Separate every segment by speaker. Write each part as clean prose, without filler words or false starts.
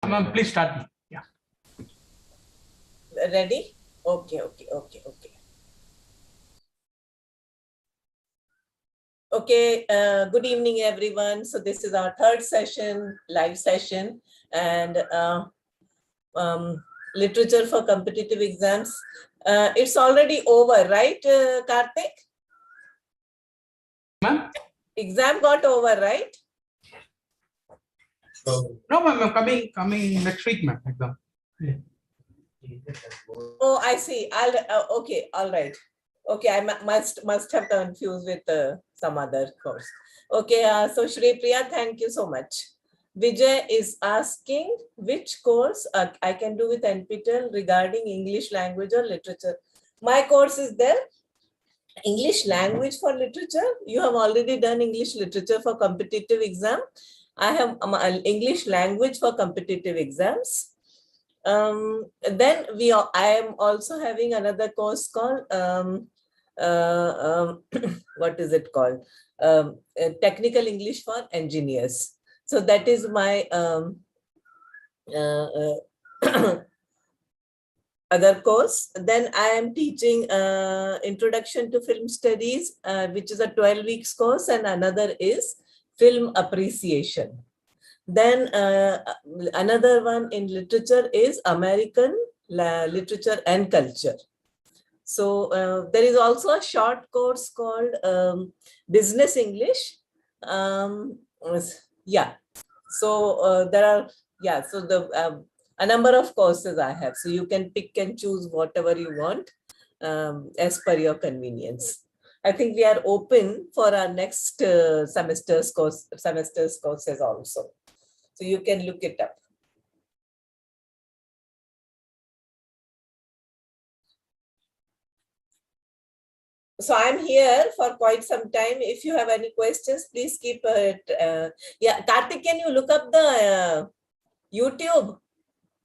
Speaker 1: Ma'am, please start. Yeah.
Speaker 2: Ready? Okay. Okay, good evening, everyone. So this is our third session, live session, and literature for competitive exams. It's already over, right, Karthik?
Speaker 1: Ma'am?
Speaker 2: Exam got over, right?
Speaker 1: No, ma'am, coming next week, ma'am. Exam. Yeah.
Speaker 2: Oh, I see. Okay, all right. Okay, I must have confused with some other course. Okay, so Shri Priya, thank you so much. Vijay is asking which course I can do with NPTEL regarding English language or literature. My course is there. English language for literature. You have already done English literature for competitive exam. I have English language for competitive exams. Then I am also having another course called what is it called? Technical English for engineers. So that is my other course. Then I am teaching Introduction to Film Studies, which is a 12 weeks course, and another is Film Appreciation. Then another one in literature is American Literature and Culture. So there is also a short course called Business English. Yeah. So there are, so a number of courses I have. So you can pick and choose whatever you want as per your convenience. I think we are open for our next semester's courses also. So you can look it up. So I'm here for quite some time. If you have any questions, please keep it. Yeah, Karthik, can you look up the YouTube?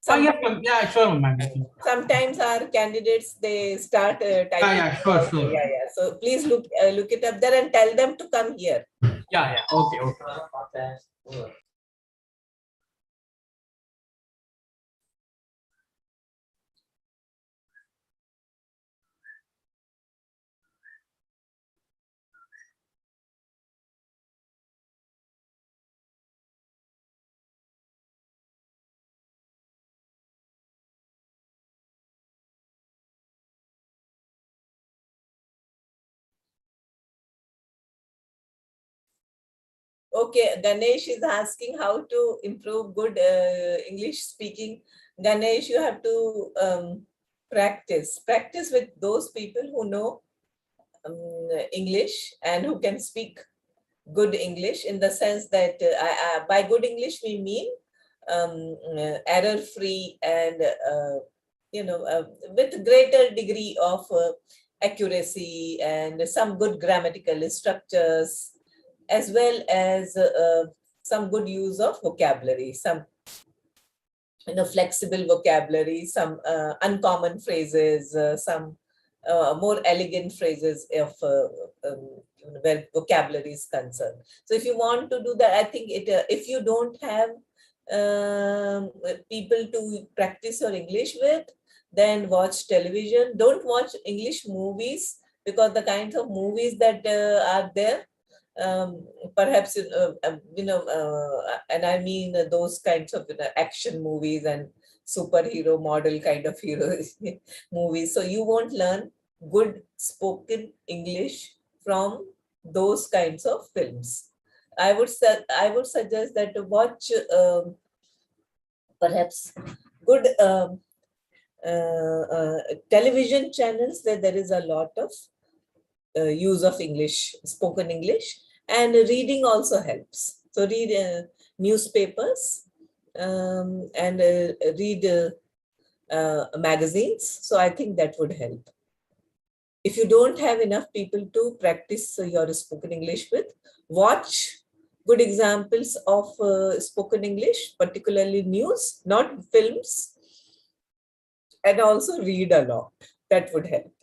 Speaker 1: Yeah, sure, ma'am.
Speaker 2: Sometimes our candidates, they start typing.
Speaker 1: Yeah, sure.
Speaker 2: Yeah. So please look it up there and tell them to come here.
Speaker 1: Yeah. Okay.
Speaker 2: Okay, Ganesh is asking how to improve good English speaking. Ganesh, you have to practice with those people who know English and who can speak good English, in the sense that by good English we mean error-free and with greater degree of accuracy and some good grammatical structures, as well as some good use of vocabulary, some flexible vocabulary, some uncommon phrases, some more elegant phrases of where vocabulary is concerned. So if you want to do that, I think if you don't have people to practice your English with, then watch television. Don't watch English movies, because the kinds of movies that are there, perhaps and I mean those kinds of action movies and superhero model kind of heroes movies. So you won't learn good spoken English from those kinds of films. I would suggest that to watch perhaps good television channels where there is a lot of use of English, spoken English, and reading also helps. So read newspapers and read magazines. So I think that would help. If you don't have enough people to practice your spoken English with, watch good examples of spoken English, particularly news, not films, and also read a lot. That would help.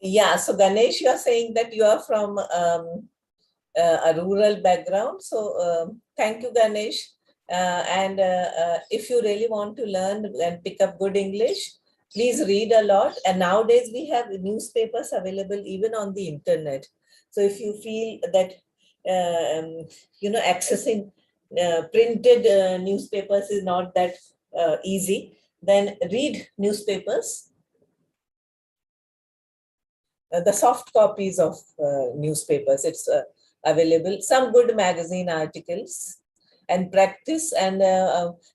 Speaker 2: Yeah, so Ganesh, you are saying that you are from a rural background. So thank you, Ganesh. If you really want to learn and pick up good English, please read a lot. And nowadays we have newspapers available even on the internet. So if you feel that, accessing printed newspapers is not that easy, then read newspapers, the soft copies of newspapers. It's available, some good magazine articles, and practice and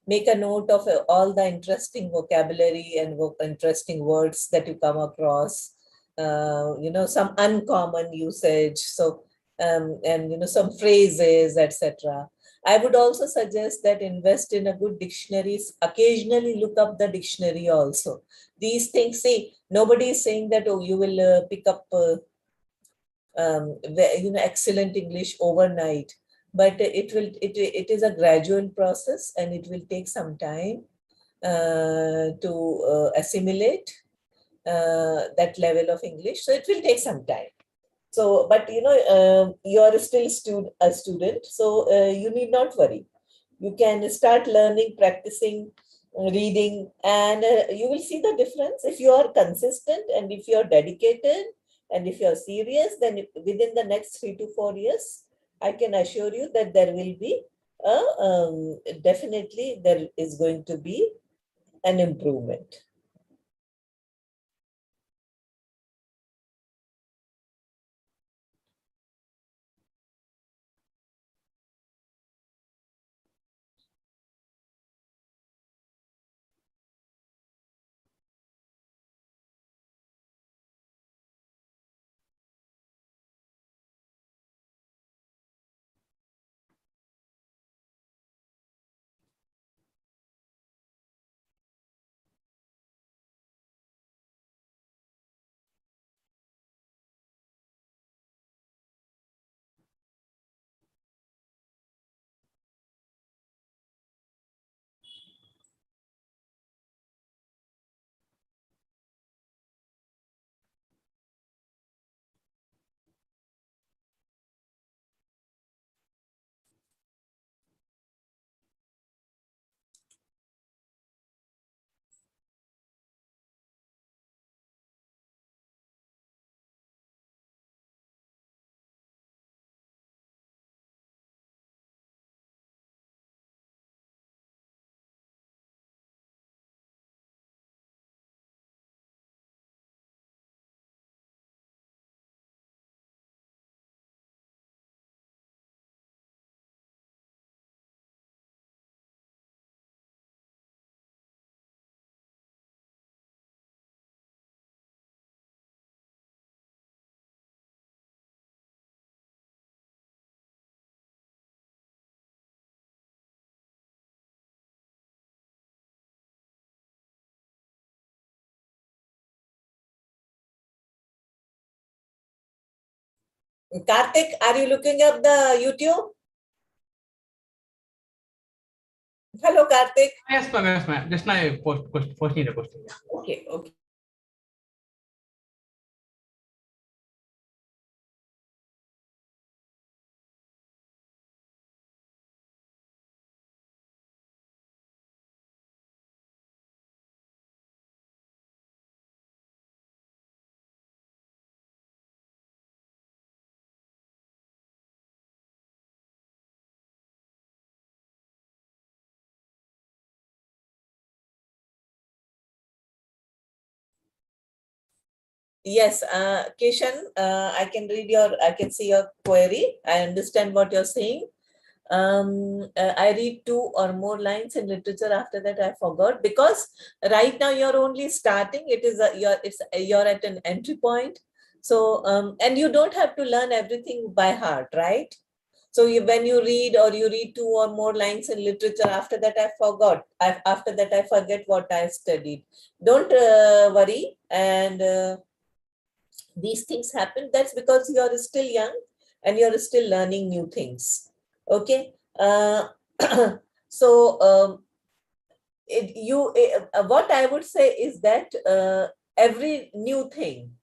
Speaker 2: make a note of all the interesting vocabulary and interesting words that you come across, some uncommon usage. So, and some phrases, etc. I would also suggest that invest in a good dictionaries. Occasionally look up the dictionary also. These things, see, nobody is saying that, oh, you will pick up excellent English overnight, but it is a gradual process, and it will take some time to assimilate that level of English. So it will take some time. So, but you are still a student, so you need not worry. You can start learning, practicing, reading, and you will see the difference. If you are consistent, and if you are dedicated, and if you are serious, then within the next 3 to 4 years, I can assure you that there will be definitely there is going to be an improvement. Karthik, are you looking up the YouTube? Hello, Karthik.
Speaker 1: Yes, ma'am. Yes, ma'am. Just now I posting the question. Yeah.
Speaker 2: Okay, okay. Yes, Kishan, I can see your query. I understand what you're saying. I read 2 or more lines in literature. After that, I forgot, because right now you're only starting. You're at an entry point. So, and you don't have to learn everything by heart, right? So when you read, or you read 2 or more lines in literature, after that I forgot. After that I forget what I studied. Don't worry. And these things happen. That's because you're still young, and you're still learning new things. Okay. So what I would say is that every new thing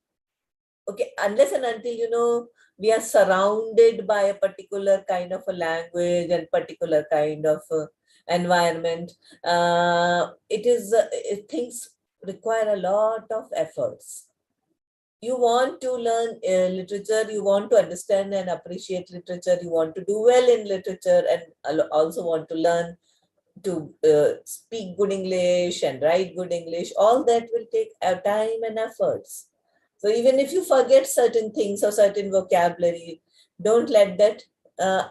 Speaker 2: Okay, unless and until, we are surrounded by a particular kind of a language and particular kind of environment, things require a lot of efforts. You want to learn literature, you want to understand and appreciate literature, you want to do well in literature, and also want to learn to speak good English and write good English. All that will take time and efforts. So even if you forget certain things or certain vocabulary, don't let that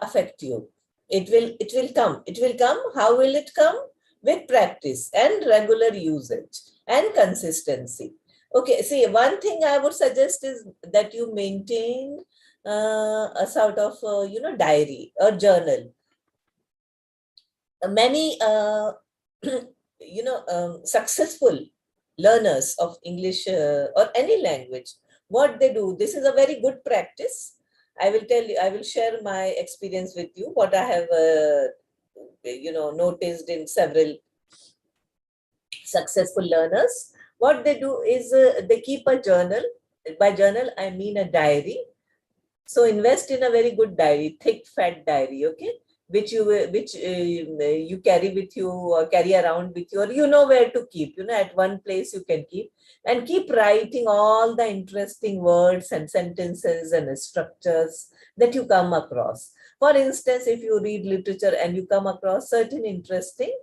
Speaker 2: affect you. It will come. It will come. How will it come? With practice and regular usage and consistency. Okay, see, one thing I would suggest is that you maintain a sort of, diary or journal. Many, successful learners of English or any language, what they do, this is a very good practice. I will tell you, I will share my experience with you, what I have, noticed in several successful learners. What they do is they keep a journal. By journal, I mean a diary. So invest in a very good diary, thick, fat diary, okay? Which you carry with you or carry around with you, or you know where to keep, at one place you can keep, and keep writing all the interesting words and sentences and structures that you come across. For instance, if you read literature and you come across certain interesting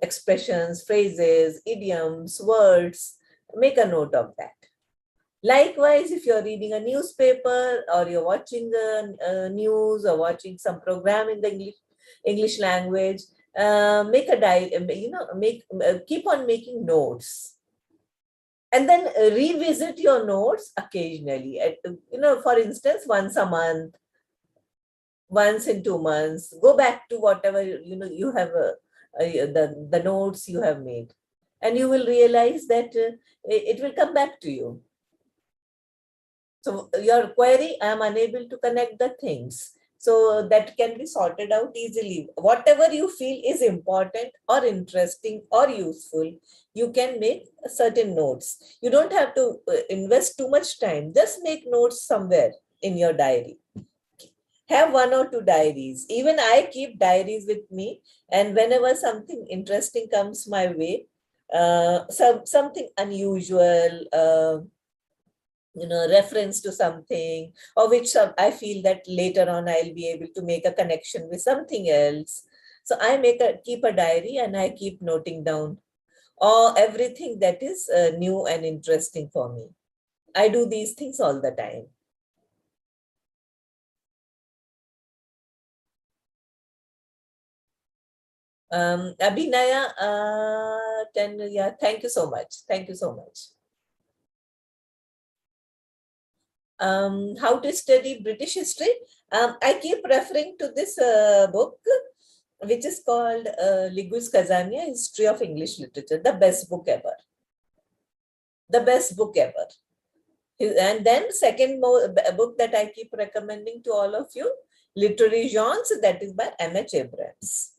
Speaker 2: expressions, phrases, idioms, words, make a note of that. Likewise, if you're reading a newspaper or you're watching the news or watching some program in the English language, make a diary, keep on making notes. And then revisit your notes occasionally. For instance, once a month, once in 2 months, go back to whatever, you have, the notes you have made. And you will realize that it will come back to you. So your query, I am unable to connect the things. So that can be sorted out easily. Whatever you feel is important or interesting or useful, you can make certain notes. You don't have to invest too much time. Just make notes somewhere in your diary. Have 1 or 2 diaries. Even I keep diaries with me. And whenever something interesting comes my way, something unusual, reference to something, or which I feel that later on I'll be able to make a connection with something else. So I keep a diary and I keep noting down everything that is new and interesting for me. I do these things all the time. Abhinaya, yeah, thank you so much. Thank you so much. How to study British history. I keep referring to this book, which is called Ligus Kazania, History of English Literature, the best book ever. The best book ever. And then second book that I keep recommending to all of you, Literary Genres, that is by M.H. Abrams.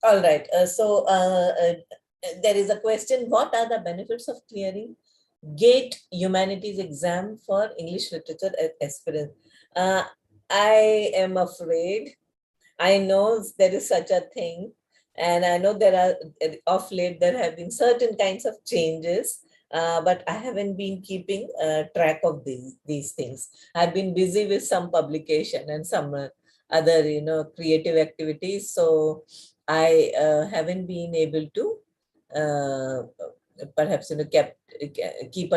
Speaker 2: All right. There is a question. What are the benefits of clearing GATE humanities exam for English literature aspirants? I am afraid. I know there is such a thing, and I know there are of late there have been certain kinds of changes, but I haven't been keeping track of these things. I've been busy with some publication and some other creative activities, so I haven't been able to uh, perhaps keep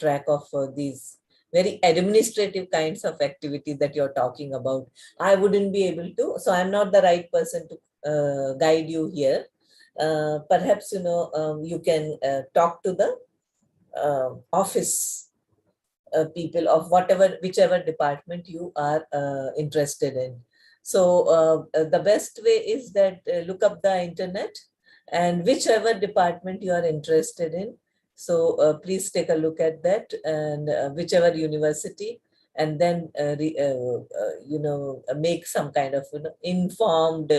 Speaker 2: track of these very administrative kinds of activities that you're talking about. I wouldn't be able to, so I'm not the right person to guide you here. Perhaps you can talk to the office people of whichever department you are interested in. So the best way is that look up the internet and whichever department you are interested in. So please take a look at that, and whichever university, and then make some kind of informed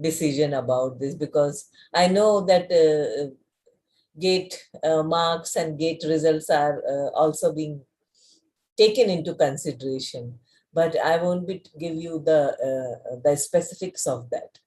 Speaker 2: decision about this, because I know that gate marks and gate results are also being taken into consideration, but I won't give you the specifics of that.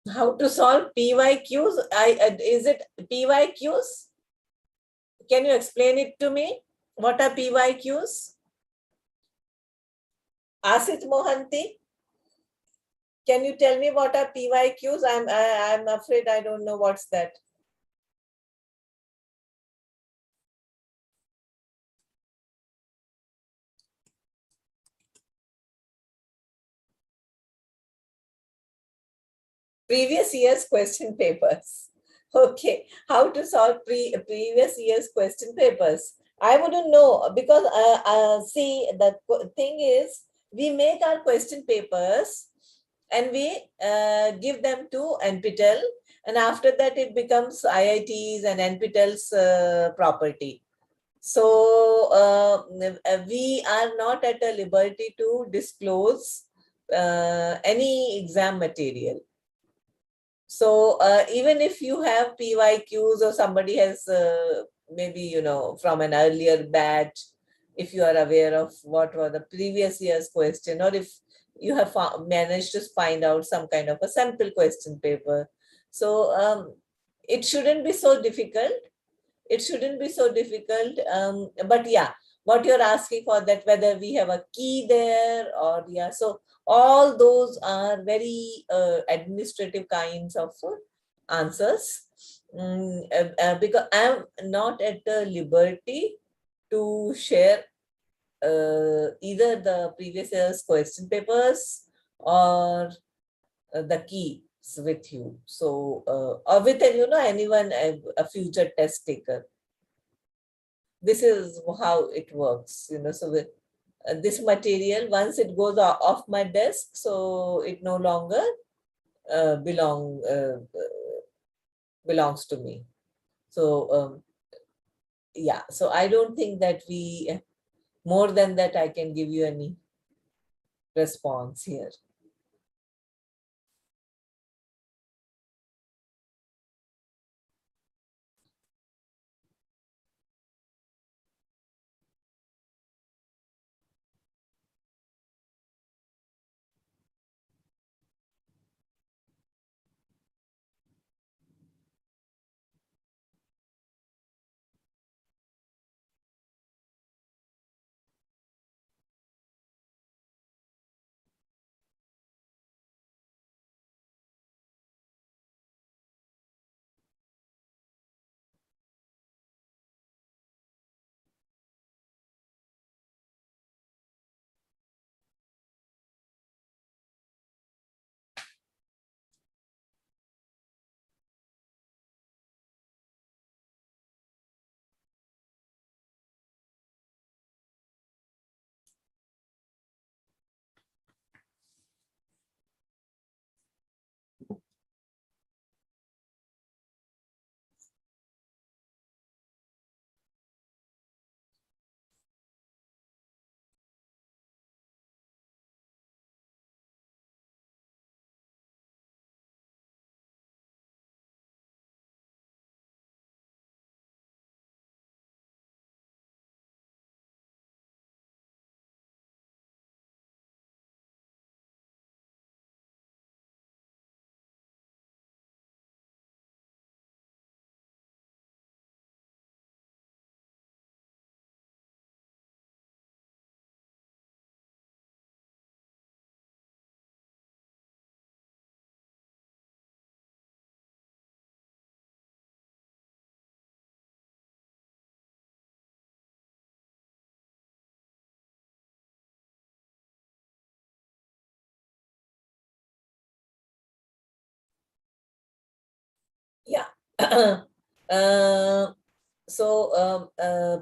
Speaker 2: How to solve PYQs? Is it PYQs? Can you explain it to me? What are PYQs? Asit Mohanty, can you tell me what are PYQs? I'm afraid I don't know what's that. Previous year's question papers. Okay, how to solve previous year's question papers? I wouldn't know, because see, the thing is, we make our question papers and we give them to NPTEL, and after that it becomes IIT's and NPTEL's property. So we are not at a liberty to disclose any exam material. So even if you have PYQs, or somebody has maybe, from an earlier batch, if you are aware of what were the previous year's question, or if you have managed to find out some kind of a sample question paper. So it shouldn't be so difficult. It shouldn't be so difficult. But yeah, what you're asking for, that whether we have a key there, or yeah, so all those are very administrative kinds of answers. Because I'm not at the liberty to share either the previous year's question papers or the keys with you. So, or with anyone, a future test taker. This is how it works, so with this material, once it goes off my desk, so it no longer belongs to me. So yeah, so I don't think that more than that I can give you any response here.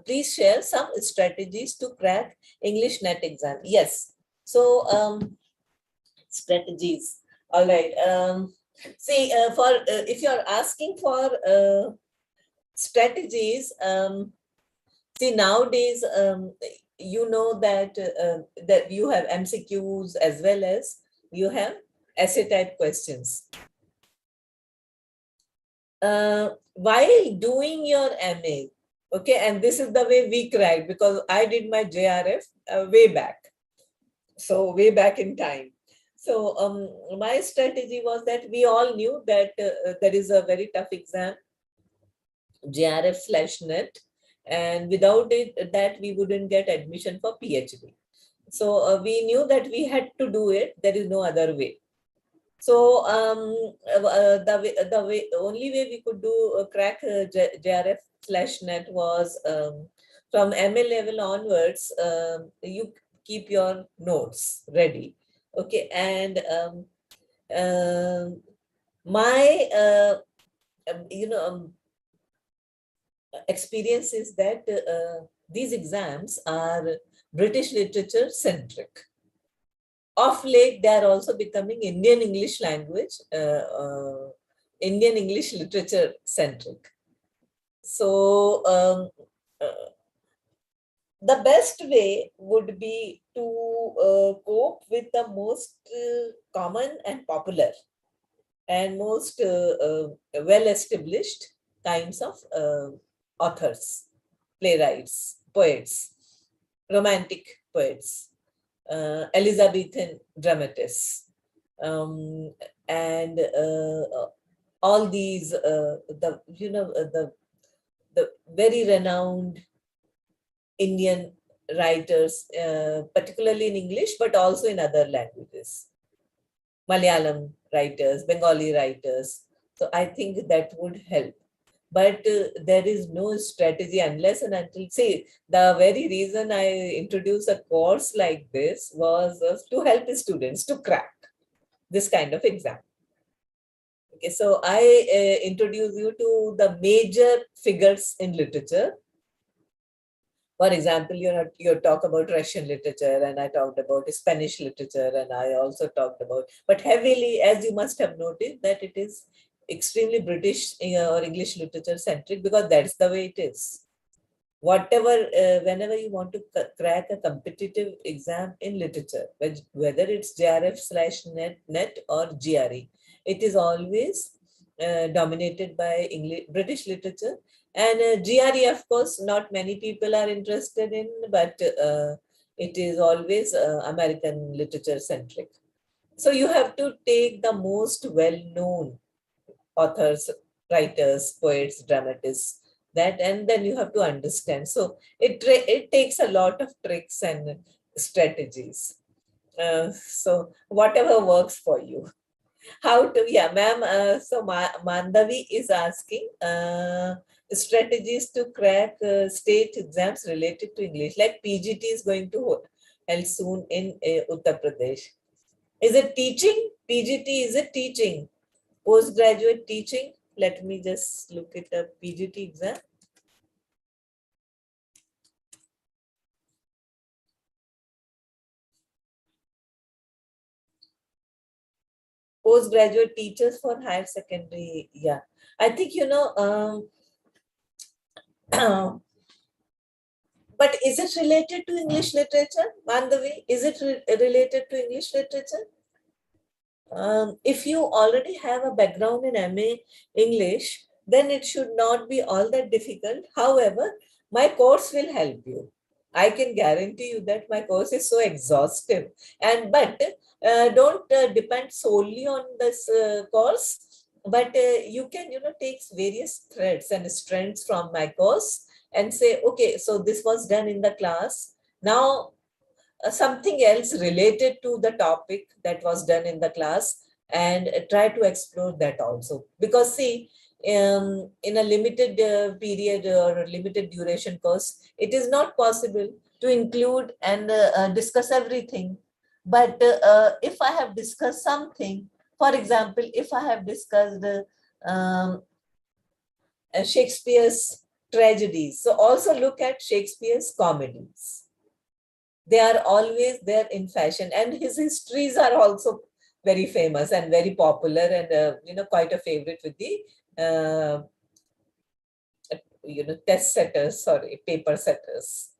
Speaker 2: Please share some strategies to crack English NET exam. Yes. So strategies. All right. See, if you're asking for strategies, see nowadays, you know that that you have MCQs as well as you have essay type questions. While doing your MA, okay, and this is the way we cracked, because I did my JRF way back. So way back in time. So my strategy was that we all knew that there is a very tough exam, JRF/NET, and without it, that we wouldn't get admission for PhD. So we knew that we had to do it. There is no other way. So the only way we could do crack JRF/NET was from MA level onwards. You keep your notes ready, okay? And my experience is that these exams are British literature centric. Of late, they are also becoming Indian English language, Indian English literature centric. So the best way would be to cope with the most common and popular and most well-established kinds of authors, playwrights, poets, romantic poets, Elizabethan dramatists, and all these the very renowned Indian writers, particularly in English, but also in other languages, Malayalam writers, Bengali writers. So I think that would help. But there is no strategy unless and until, see, the very reason I introduced a course like this was to help students to crack this kind of exam. Okay, so I introduce you to the major figures in literature. For example, you talk about Russian literature, and I talked about Spanish literature, and I also talked about, but heavily, as you must have noticed, that it is extremely British or English literature centric, because that's the way it is. Whatever, whenever you want to crack a competitive exam in literature, whether it's JRF/NET or GRE, it is always dominated by British literature. And GRE, of course, not many people are interested in, but it is always American literature centric. So you have to take the most well-known authors, writers, poets, dramatists, and then you have to understand. So it takes a lot of tricks and strategies. So whatever works for you. How to, yeah, ma'am. So Mandavi is asking strategies to crack state exams related to English, like PGT is going to held soon in Uttar Pradesh. Is it teaching? PGT, is it teaching? Postgraduate teaching? Let me just look at the PGT exam. Postgraduate teachers for higher secondary. Yeah, I think, but is it related to English literature, Mandavi? Is it related to English literature? If you already have a background in MA English, then it should not be all that difficult. However, my course will help you. I can guarantee you that my course is so exhaustive. But don't depend solely on this course. But you can, take various threads and strands from my course and say, okay, so this was done in the class. Now something else related to the topic that was done in the class, and try to explore that also. Because see, in a limited period or limited duration course, it is not possible to include and discuss everything. But if I have discussed something, for example, if I have discussed Shakespeare's tragedies. So also look at Shakespeare's comedies. They are always there in fashion, and his histories are also very famous and very popular, and quite a favorite with the test setters, sorry, paper setters.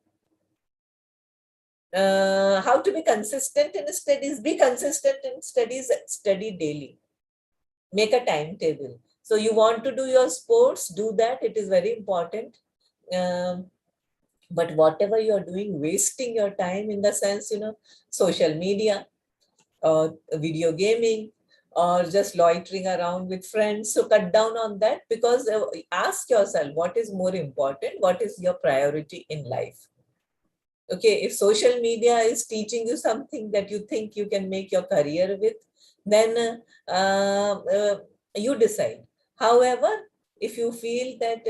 Speaker 2: How to be consistent in studies? Be consistent in studies, study daily. Make a timetable. So you want to do your sports, do that. It is very important. But whatever you're doing, wasting your time in the sense, social media or video gaming or just loitering around with friends. So cut down on that, because ask yourself, what is more important? What is your priority in life? Okay, if social media is teaching you something that you think you can make your career with, then you decide. However, if you feel that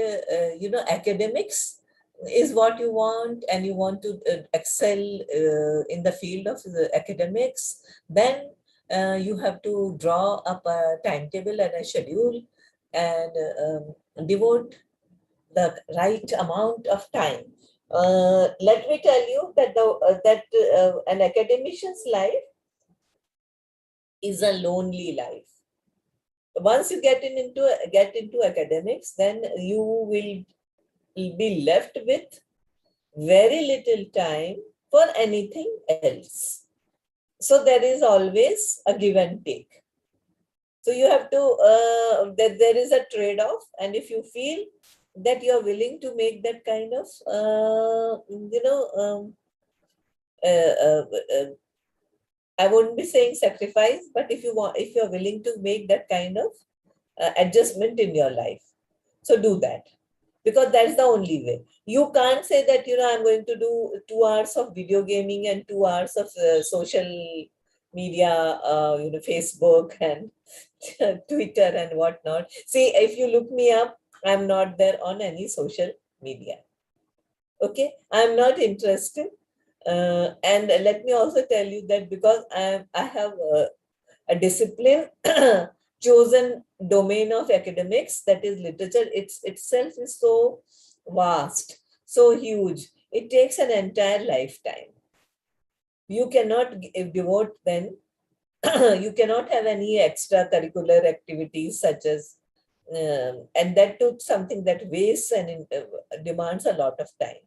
Speaker 2: academics is what you want and you want to excel in the field of academics, then you have to draw up a timetable and a schedule and devote the right amount of time. Let me tell you that an academician's life is a lonely life. Once you get into academics, then you will be left with very little time for anything else. So there is always a give and take. So you have to, there is a trade-off, and if you feel that you're willing to make that kind of, I wouldn't be saying sacrifice, but if you're willing to make that kind of adjustment in your life, so do that, because that's the only way. You can't say that, I'm going to do 2 hours of video gaming and 2 hours of social media, Facebook and Twitter and whatnot. See, if you look me up, I'm not there on any social media. Okay, I'm not interested. And let me also tell you that because I have a discipline chosen domain of academics, that is literature, itself is so vast, so huge. It takes an entire lifetime. You cannot devote then, you cannot have any extracurricular activities such as, and that took something that wastes and demands a lot of time.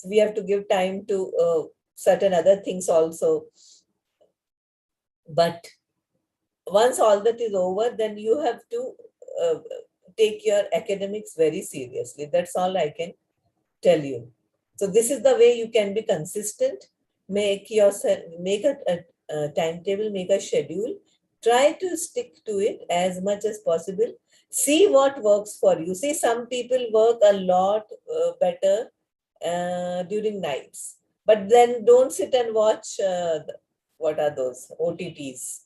Speaker 2: We have to give time to certain other things also. But once all that is over, then you have to take your academics very seriously. That's all I can tell you. So this is the way you can be consistent. Make a timetable, make a schedule. Try to stick to it as much as possible. See what works for you. See, some people work a lot better during nights. But then don't sit and watch, what are those, OTTs.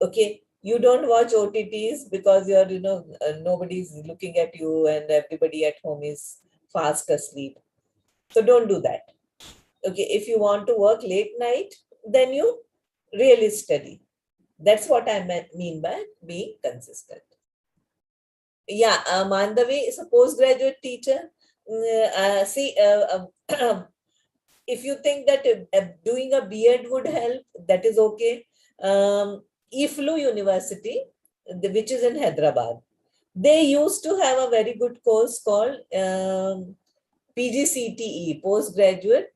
Speaker 2: Okay, you don't watch OTTs because you're, nobody's looking at you and everybody at home is fast asleep. So don't do that. Okay, if you want to work late night, then you really study. That's what I mean by being consistent. Yeah, Mandavi is a postgraduate teacher. If you think that doing a B.Ed would help, that is okay. IFLU University, which is in Hyderabad, they used to have a very good course called PGCTE, Postgraduate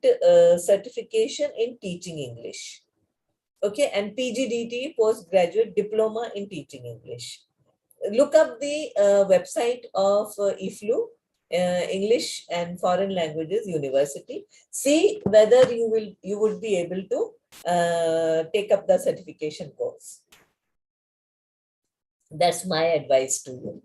Speaker 2: Certification in Teaching English. Okay, and PGDT, Postgraduate Diploma in Teaching English. Look up the website of IFLU, English and Foreign Languages University. See whether you would be able to take up the certification course. That's my advice to you.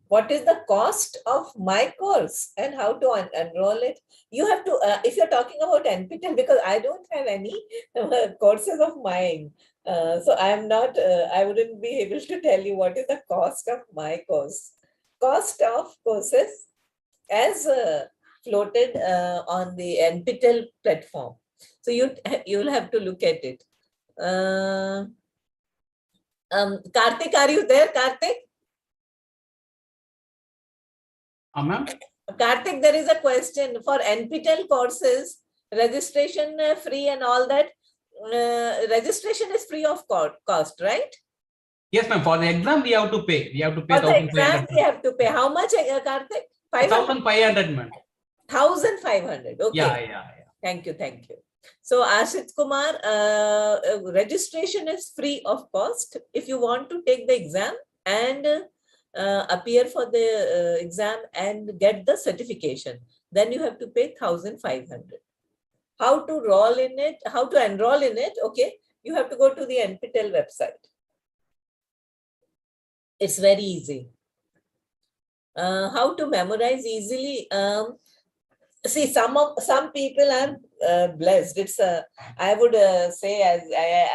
Speaker 2: What is the cost of my course and how to enroll it? You have to, if you're talking about NPTEL, because I don't have any courses of mine. So I'm not, I wouldn't be able to tell you what is the cost of my course. Cost of courses as floated on the NPTEL platform. So you'll have to look at it. Karthik, are you there, Karthik?
Speaker 1: Ma'am?
Speaker 2: Karthik, there is a question for NPTEL courses, registration free and all that. Registration is free of cost, right?
Speaker 1: Yes, ma'am. For the exam, we have to pay. We have to pay
Speaker 2: For the exam,
Speaker 1: 1,500.
Speaker 2: we have to pay. How much, Karthik?
Speaker 1: 1,500, ma'am.
Speaker 2: 1,500. Okay.
Speaker 1: Yeah.
Speaker 2: Thank you. Thank you. So, Ashit Kumar, registration is free of cost. If you want to take the exam and appear for the exam and get the certification, then you have to pay 1,500. How to enroll in it? How to enroll in it? Okay, you have to go to the NPTEL website. It's very easy. How to memorize easily? See, some people are blessed. It's a, I would say, as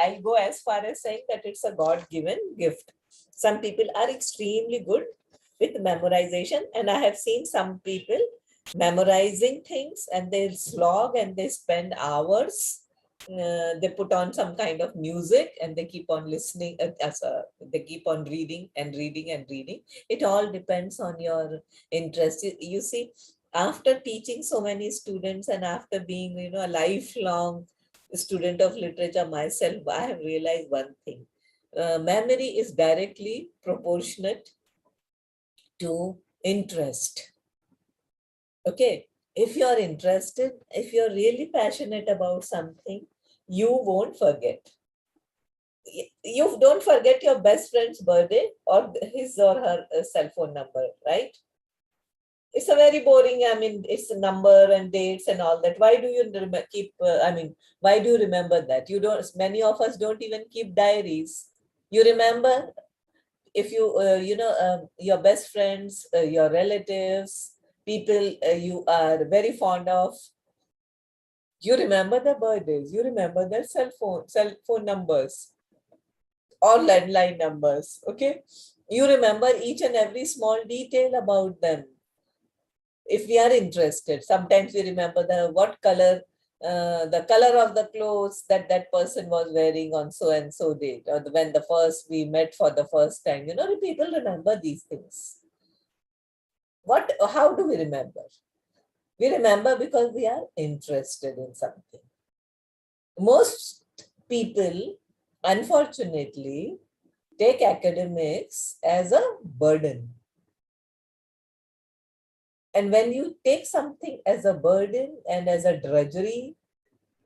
Speaker 2: I'll go as far as saying that it's a God-given gift. Some people are extremely good with memorization, and I have seen some people memorizing things and they slog and they spend hours. They put on some kind of music and they keep on listening. They keep on reading and reading and reading. It all depends on your interest. You see, after teaching so many students and after being, a lifelong student of literature myself, I have realized one thing. Memory is directly proportionate to interest. Okay, if you're interested, if you're really passionate about something, you won't forget. You don't forget your best friend's birthday or his or her cell phone number, right? It's a very boring, it's a number and dates and all that. Why do you keep, why do you remember that? You don't, many of us don't even keep diaries. You remember if you, your best friends, your relatives, people you are very fond of, you remember their birthdays, you remember their cell phone numbers or landline numbers, okay? You remember each and every small detail about them. If we are interested, sometimes we remember what color, the color of the clothes that person was wearing on so and so date, or when we met for the first time. People remember these things. How do we remember? We remember because we are interested in something. Most people, unfortunately, take academics as a burden. And when you take something as a burden and as a drudgery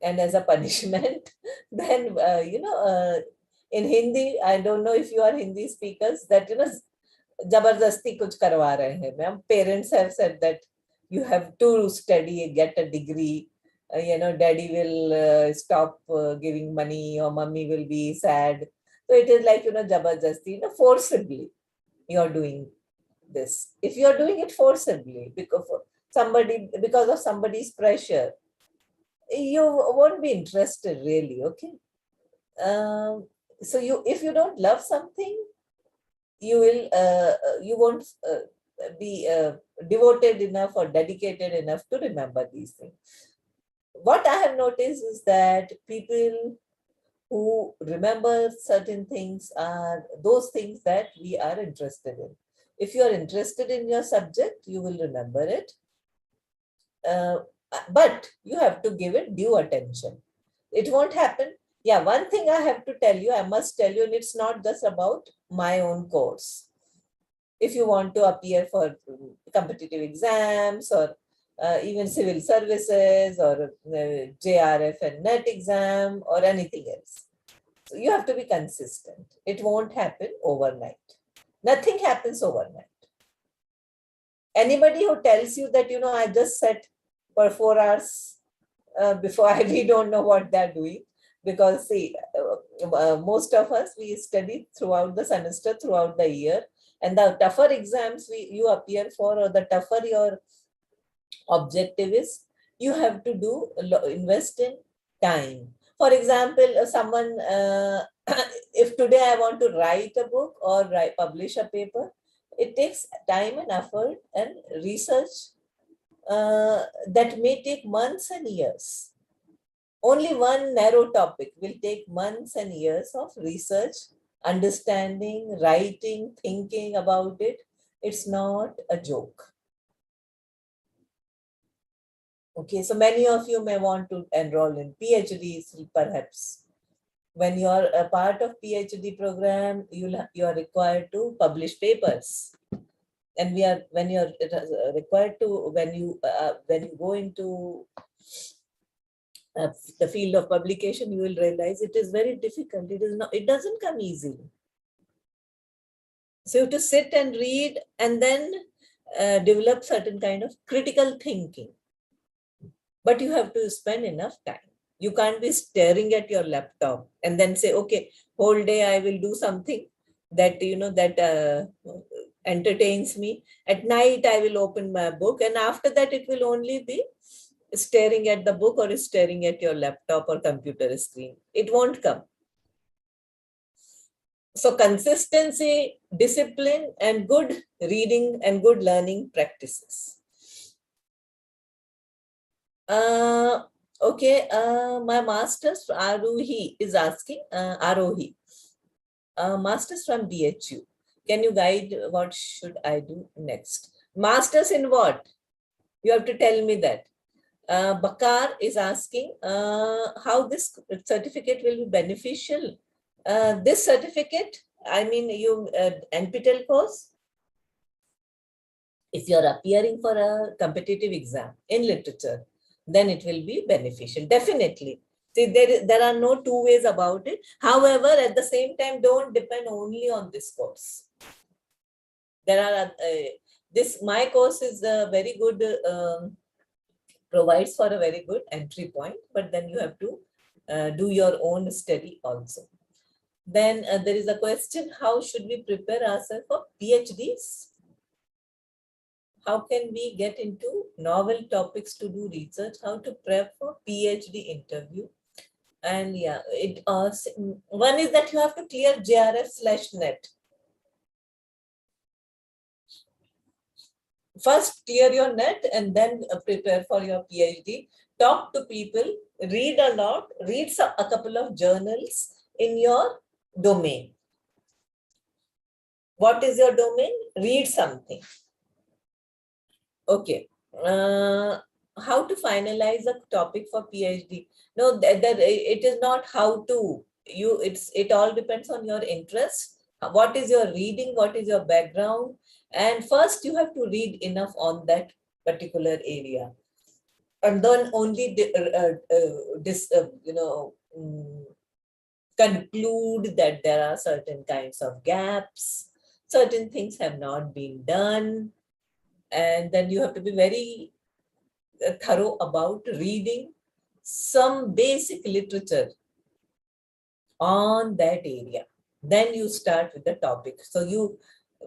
Speaker 2: and as a punishment, then, in Hindi, I don't know if you are Hindi speakers, that, jabardasti kuch karwa rahe hain. Parents have said that you have to study, get a degree, daddy will stop giving money or mommy will be sad. So it is like, jabardasti, forcibly you're doing this. If you're doing it forcibly because of somebody's pressure, you won't be interested really, okay? So if you don't love something, you won't be devoted enough or dedicated enough to remember these things. What I have noticed is that people who remember certain things are those things that we are interested in. If you are interested in your subject, you will remember it. But you have to give it due attention. It won't happen. Yeah, one thing I have to tell you, I must tell you, and it's not just about my own course. If you want to appear for competitive exams or even civil services or JRF and NET exam or anything else, so you have to be consistent. It won't happen overnight. Nothing happens overnight. Anybody who tells you that, I just sat for 4 hours before, we don't know what they're doing. Because see, most of us, we study throughout the semester, throughout the year, And the tougher exams you appear for, or the tougher your objective is, you have to invest in time. For example, someone, if today I want to write a book or publish a paper, it takes time and effort and research that may take months and years. Only one narrow topic will take months and years of research, understanding, writing, thinking about it. It's not a joke. Okay, so many of you may want to enroll in PhDs, perhaps. When you are a part of PhD program, you are required to publish papers. And when you are required to, when you go into the field of publication, you will realize it is very difficult. It doesn't come easily. So you have to sit and read and then develop certain kind of critical thinking. But you have to spend enough time. You can't be staring at your laptop and then say, okay, whole day I will do something that, that entertains me. At night, I will open my book, and after that, it will only be staring at the book or staring at your laptop or computer screen. It won't come. So consistency, discipline, and good reading and good learning practices. Okay, my master's Arohi is asking, Arohi, master's from BHU. Can you guide what should I do next? Master's in what? You have to tell me that. Bakar is asking how this certificate will be beneficial. This certificate, I mean, you NPTEL course, if you are appearing for a competitive exam in literature, then it will be beneficial, definitely. See, there are no two ways about it. However, at the same time, don't depend only on this course. There are, my course is very good, provides for a very good entry point, but then you have to do your own study also. Then there is a question, how should we prepare ourselves for PhDs? How can we get into novel topics to do research? How to prep for PhD interview? And yeah, one is that you have to clear JRF/NET. First, clear your net and then prepare for your PhD. Talk to people, read a lot, read a couple of journals in your domain. What is your domain? Read something. Okay. How to finalize a topic for PhD? No, it is not how to. It all depends on your interest. What is your reading? What is your background? And first, you have to read enough on that particular area, and then only conclude that there are certain kinds of gaps, certain things have not been done, and then you have to be very thorough about reading some basic literature on that area. Then you start with the topic. So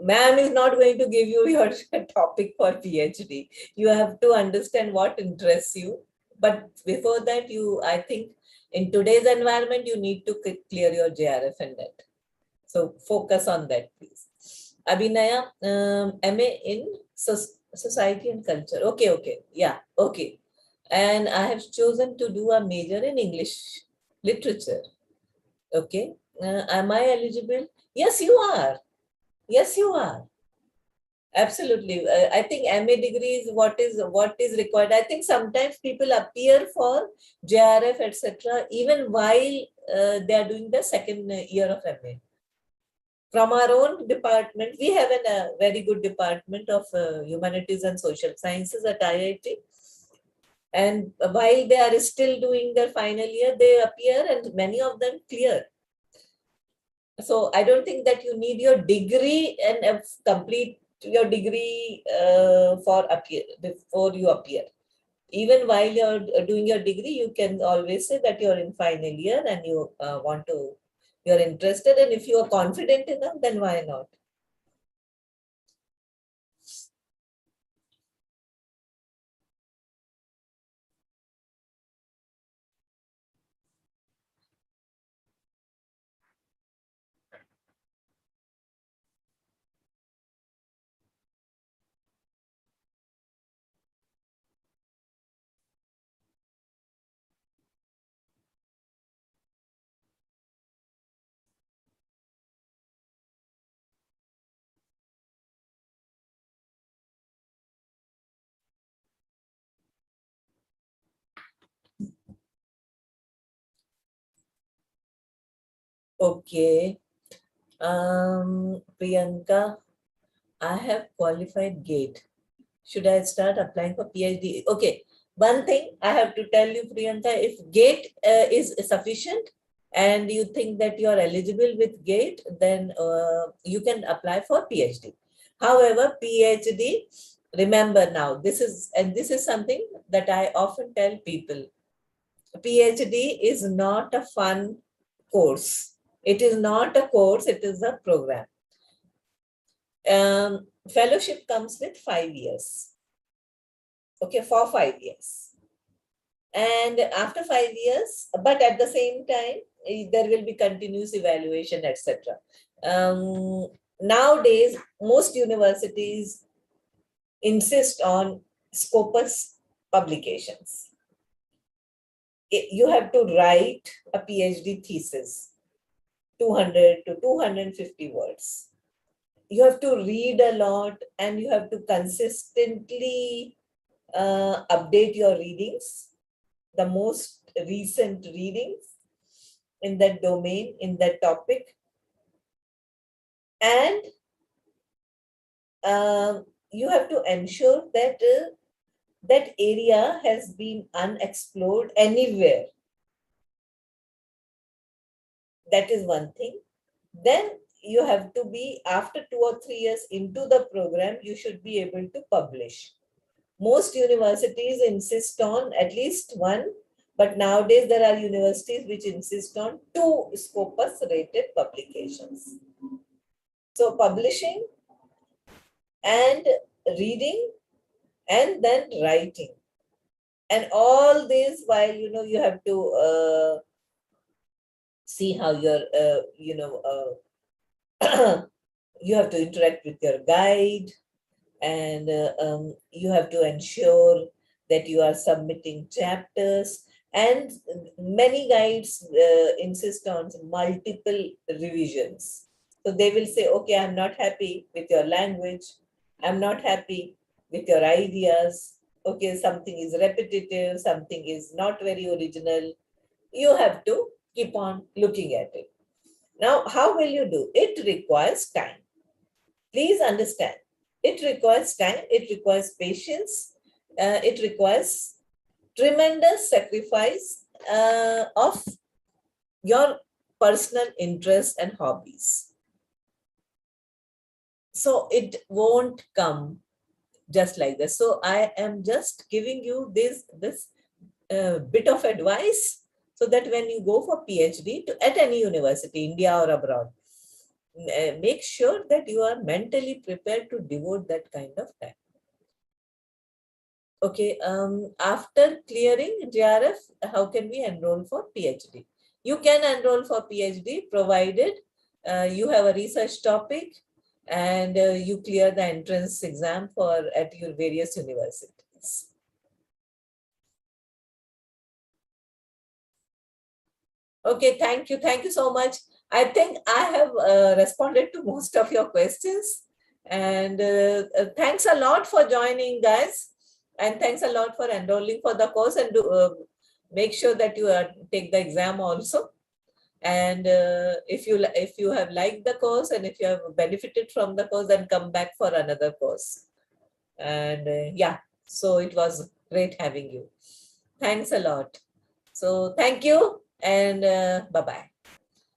Speaker 2: ma'am is not going to give you your topic for PhD. You have to understand what interests you. But before that, I think in today's environment, you need to clear your JRF and NET. So focus on that, please. Abhinaya, MA in Society and Culture. Okay. Yeah, okay. And I have chosen to do a major in English literature. Okay. Am I eligible? Yes, you are. Yes, you are. Absolutely. I think MA degree is what is required. I think sometimes people appear for JRF, etc., even while they are doing the second year of MA. From our own department, we have a very good department of humanities and social sciences at IIT. And while they are still doing their final year, they appear and many of them clear. So I don't think that you need your degree and complete your degree before you appear. Even while you're doing your degree, you can always say that you're in final year and you're interested. And if you are confident enough, then why not? Okay. Priyanka, I have qualified GATE. Should I start applying for PhD? Okay. One thing I have to tell you, Priyanka, if GATE is sufficient and you think that you are eligible with GATE, then you can apply for PhD. However, PhD, remember now, this is something that I often tell people. PhD is not a fun course. It is not a course, it is a program. Fellowship comes with 5 years. Okay, for 5 years. And after 5 years, but at the same time, there will be continuous evaluation, etc. Nowadays, most universities insist on Scopus publications. You have to write a PhD thesis, 200 to 250 words. You have to read a lot and you have to consistently update your readings, the most recent readings in that domain, in that topic. And you have to ensure that that area has been unexplored anywhere. That is one thing. Then you have to be, after 2 or 3 years into the program, you should be able to publish. Most universities insist on at least one, but nowadays there are universities which insist on 2 Scopus rated publications. So publishing and reading and then writing. And all this while, you have to see how you're, you have to interact with your guide, and you have to ensure that you are submitting chapters, and many guides insist on multiple revisions. So they will say, okay, I'm not happy with your language, I'm not happy with your ideas, okay, something is repetitive, something is not very original. You have to keep on looking at it. Now, how will you do? It requires time. Please understand, it requires time, it requires patience, it requires tremendous sacrifice of your personal interests and hobbies. So it won't come just like this. So I am just giving you this bit of advice, so that when you go for PhD at any university, India or abroad, make sure that you are mentally prepared to devote that kind of time. Okay, after clearing JRF, how can we enroll for PhD? You can enroll for PhD provided you have a research topic and you clear the entrance exam at your various universities. Okay, thank you. Thank you so much. I think I have responded to most of your questions. And thanks a lot for joining, guys. And thanks a lot for enrolling for the course, and make sure that you take the exam also. And if you have liked the course and if you have benefited from the course, then come back for another course. And yeah, so it was great having you. Thanks a lot. So thank you, and bye-bye.